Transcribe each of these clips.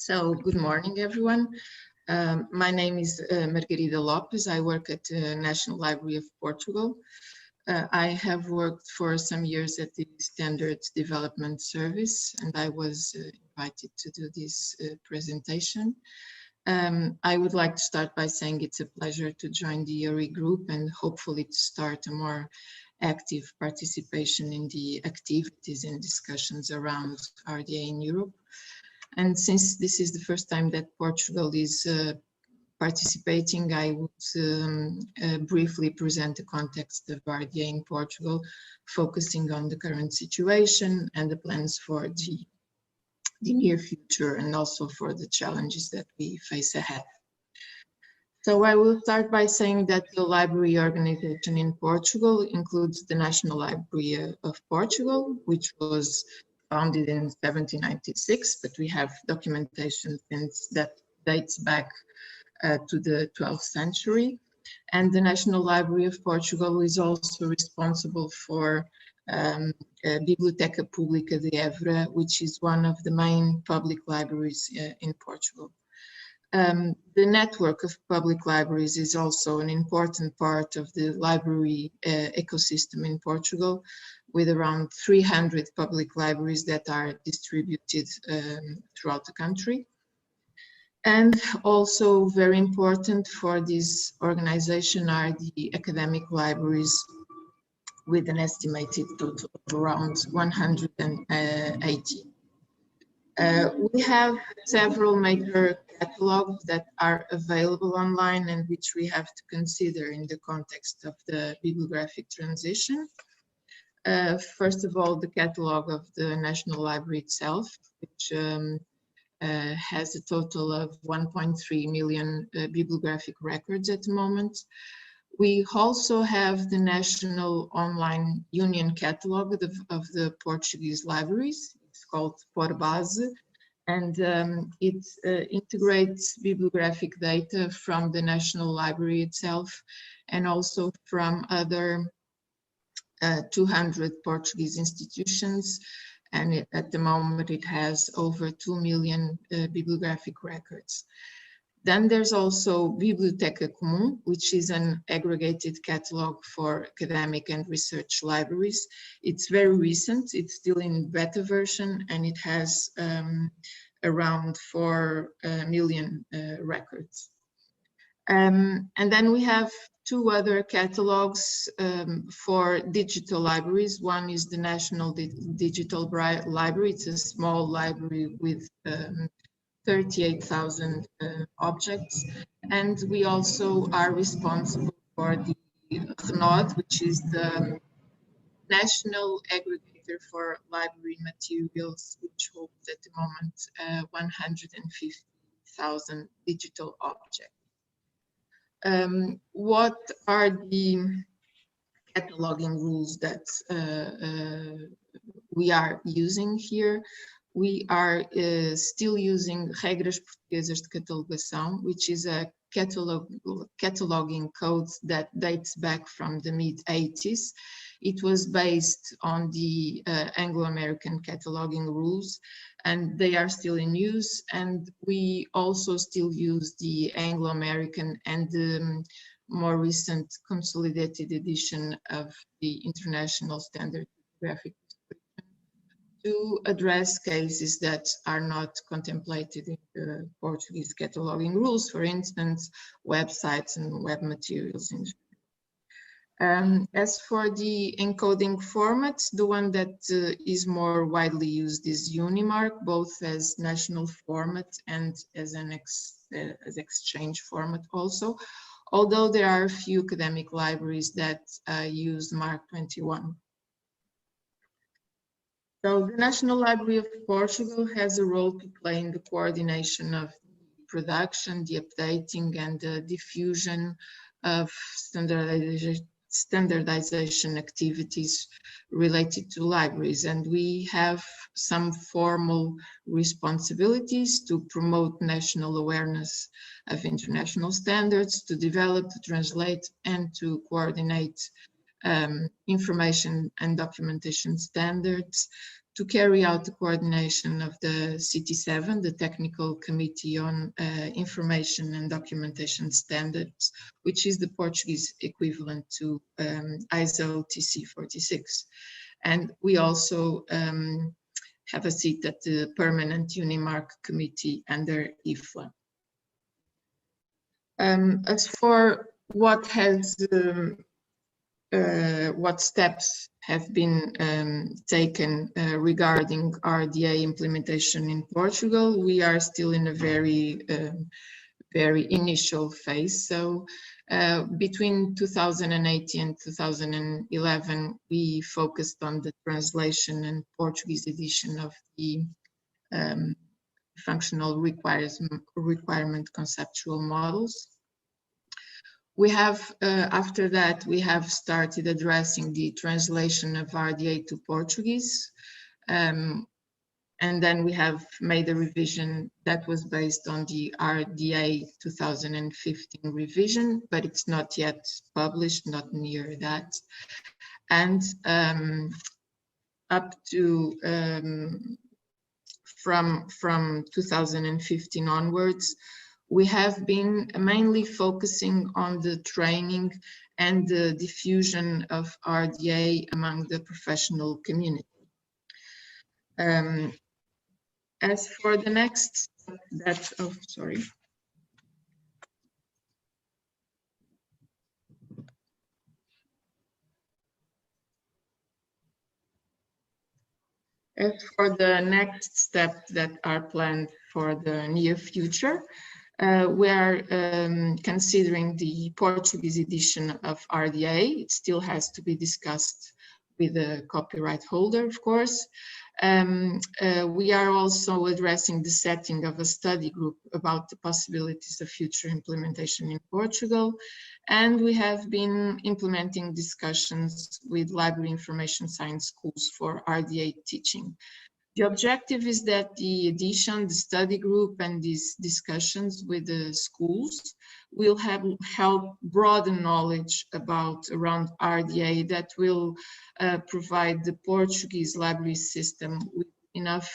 So, good morning, everyone. My name is Margarida Lopes. I work at the National Library of Portugal. I have worked for some years at the Standards Development Service, and I was invited to do this presentation. I would like to start by saying it's a pleasure to join the EORI group and hopefully to start a more active participation in the activities and discussions around RDA in Europe. And since this is the first time that Portugal is participating, I would briefly present the context of RDA in Portugal, focusing on the current situation and the plans for the near future and also for the challenges that we face ahead. So I will start by saying that the library organization in Portugal includes the National Library of Portugal, which was founded in 1796, but we have documentation since that dates back to the 12th century. And the National Library of Portugal is also responsible for Biblioteca Pública de Évora, which is one of the main public libraries in Portugal. The network of public libraries is also an important part of the library ecosystem in Portugal, with around 300 public libraries that are distributed throughout the country. And also very important for this organization are the academic libraries, with an estimated total of around 180. We have several major catalogs that are available online and which we have to consider in the context of the bibliographic transition. First of all, the catalog of the National Library itself, which has a total of 1.3 million bibliographic records at the moment. We also have the National Online Union Catalog of the Portuguese libraries. It's called Porbase, and it integrates bibliographic data from the National Library itself and also from other 200 Portuguese institutions, and at the moment it has over 2 million bibliographic records. Then there's also Biblioteca Comum, which is an aggregated catalog for academic and research libraries. It's very recent, it's still in beta version, and it has around 4 million records. And then we have two other catalogs for digital libraries. One is the National Digital Library. It's a small library with 38,000 objects. And we also are responsible for the RENOD, which is the National Aggregator for Library Materials, which holds at the moment 150,000 digital objects. What are the cataloging rules that we are using here? We are still using Regras Portuguesas de Catalogação, which is a cataloging code that dates back from the mid-80s. It was based on the Anglo-American cataloging rules, and they are still in use. And we also still use the Anglo-American and the more recent consolidated edition of the International Standard Graphic to address cases that are not contemplated in the Portuguese cataloging rules, for instance, websites and web materials in general. As for the encoding format, the one that is more widely used is Unimark, both as national format and as an as exchange format also, although there are a few academic libraries that use Mark 21. So the National Library of Portugal has a role to play in the coordination of the production, the updating, and the diffusion of standardization activities related to libraries. And we have some formal responsibilities to promote national awareness of international standards, to develop, to translate, and to coordinate information and documentation standards, to carry out the coordination of the CT7, the Technical Committee on Information and Documentation Standards, which is the Portuguese equivalent to ISO TC 46. And we also have a seat at the Permanent Unimark Committee under IFLA. As for what steps have been taken regarding RDA implementation in Portugal, we are still in a very initial phase. So between 2008 and 2011, we focused on the translation and Portuguese edition of the functional requirement conceptual models. We have, after that, we have started addressing the translation of RDA to Portuguese. And then we have made a revision that was based on the RDA 2015 revision, but it's not yet published, not near that. And up to, from 2015 onwards, we have been mainly focusing on the training and the diffusion of RDA among the professional community. As for the next, As for the next steps that are planned for the near future, we are considering the Portuguese edition of RDA. It still has to be discussed with the copyright holder, of course. We are also addressing the setting of a study group about the possibilities of future implementation in Portugal. And we have been implementing discussions with library information science schools for RDA teaching. The objective is that the edition, the study group, and these discussions with the schools will help broaden knowledge around RDA that will provide the Portuguese library system with enough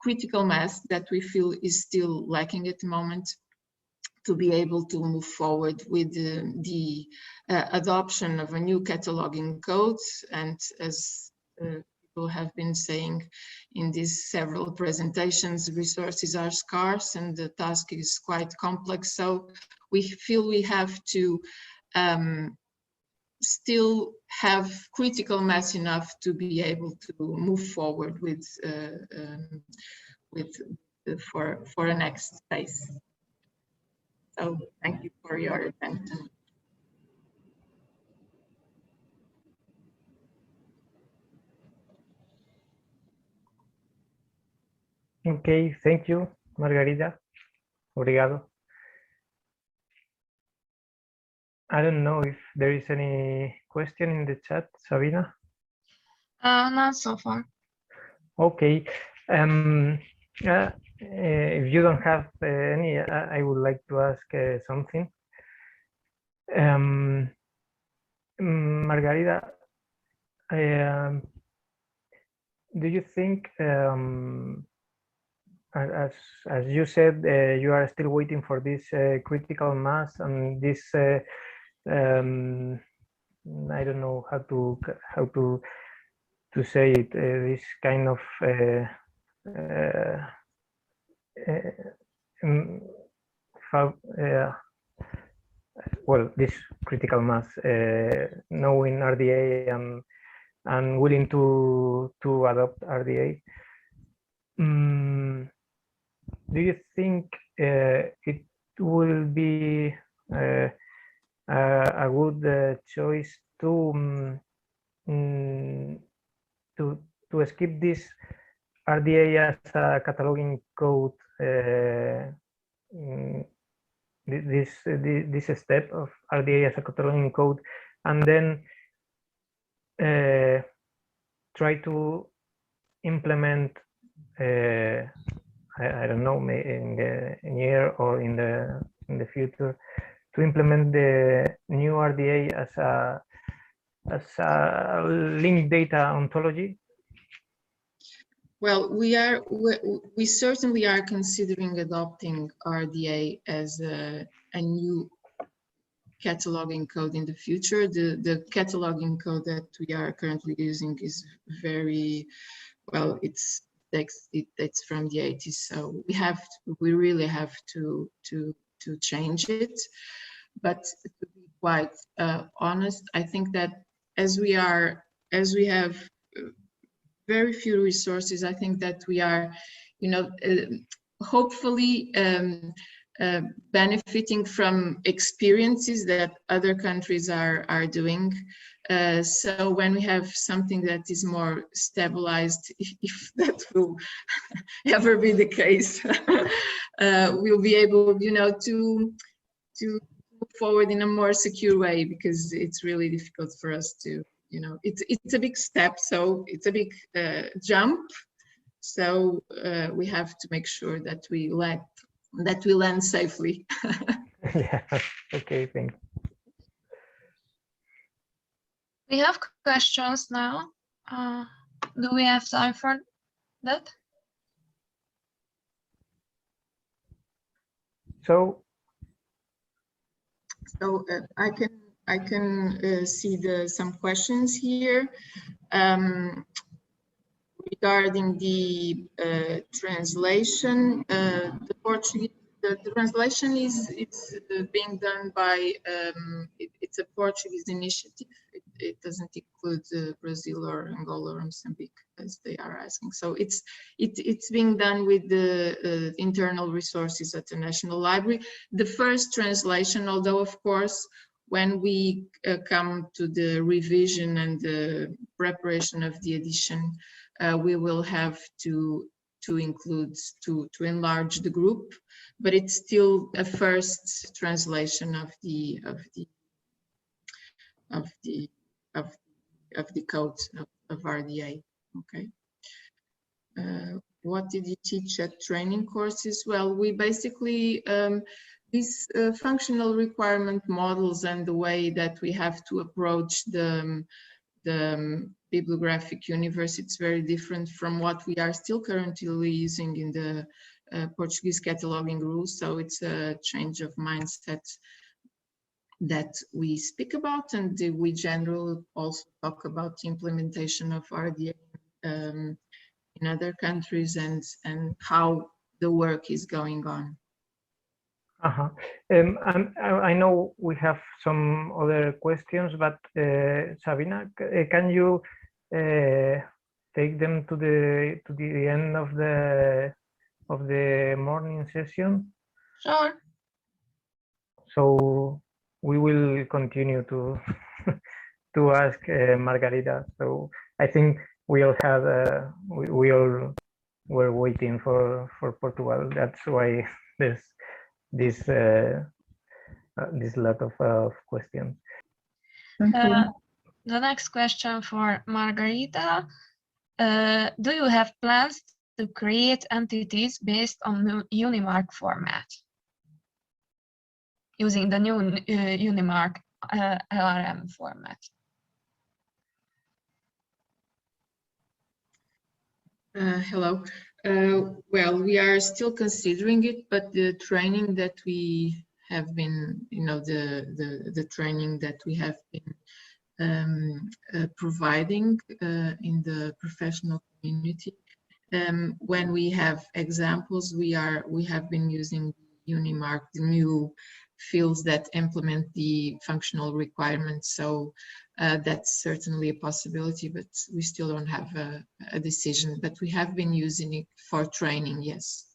critical mass that we feel is still lacking at the moment to be able to move forward with the adoption of a new cataloging code. And as have been saying in these several presentations, resources are scarce and the task is quite complex. So we feel we have to still have critical mass enough to be able to move forward for a next phase. So thank you for your attention. Okay, thank you, Margarida. Obrigado. I don't know if there is any question in the chat, Sabina. Not so far. Okay. If you don't have any, I would like to ask something. Margarida, do you think, as you said, you are still waiting for this critical mass and this I don't know how to say it, this kind of well, this critical mass, knowing RDA and willing to adopt RDA. Do you think it will be a good choice to skip this RDA as a cataloging code, this step of RDA as a cataloging code, and then try to implement, I don't know, in a year or in the future, to implement the new RDA as a linked data ontology? Well, we certainly are considering adopting RDA as a new cataloging code in the future. The cataloging code that we are currently using is very, well, it dates from the 80s, so we really have to change it. But to be quite honest, I think that as we have very few resources, I think that we are, hopefully benefiting from experiences that other countries are doing. So when we have something that is more stabilized, if that will ever be the case, we'll be able, to move forward in a more secure way, because it's really difficult for us to, it's a big step, so it's a big jump. So we have to make sure that we land safely. Yeah. Okay. Thanks. We have questions now. Do we have time for that? So I can see some questions here regarding the translation. The Portuguese, the translation it's being done by it's a Portuguese initiative. It doesn't include Brazil or Angola or Mozambique, as they are asking. So it's being done with the internal resources at the National Library. The first translation, although of course when we come to the revision and the preparation of the edition, we will have to enlarge the group, but it's still a first translation of the code of RDA. Okay. What did you teach at training courses? Well, we basically these functional requirement models and the way that we have to approach the bibliographic universe, it's very different from what we are still currently using in the Portuguese cataloging rules. So it's a change of mindset that we speak about, and we generally also talk about the implementation of RDA in other countries and how the work is going on. And I know we have some other questions, but Sabina, can you take them to the end of the morning session? Sure. So we will continue to to ask Margarita. So I think we all had we all were waiting for Portugal. That's why there's this lot of questions. The next question for Margarita. Do you have plans to create entities based on Unimark format using the new Unimark LRM format? Hello. Well, we are still considering it, but the training that we have been, the training that we have been providing in the professional community, when we have examples, we have been using Unimark, the new fields that implement the functional requirements. So that's certainly a possibility, but we still don't have a decision. But we have been using it for training, yes.